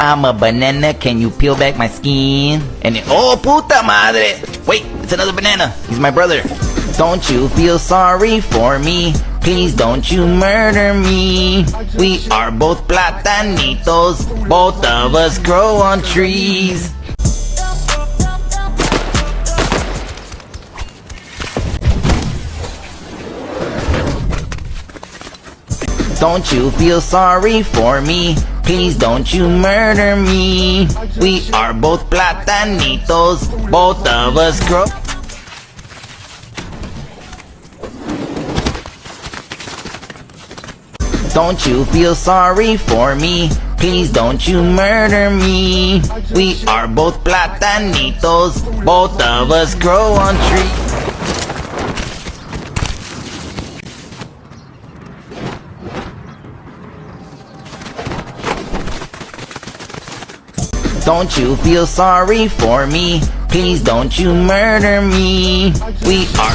I'm a banana, can you peel back my skin? And then, oh puta madre! Wait, it's another banana. He's my brother. Don't you feel sorry for me? Please don't you murder me. We are both platanitos. Both of us grow on trees. Don't you feel sorry for me? Please don't you murder me. We are both platanitos. Both of us grow. Don't you feel sorry for me? Please don't you murder me. We are both platanitos. Both of us grow on trees. Don't you feel sorry for me? Please don't you murder me. We are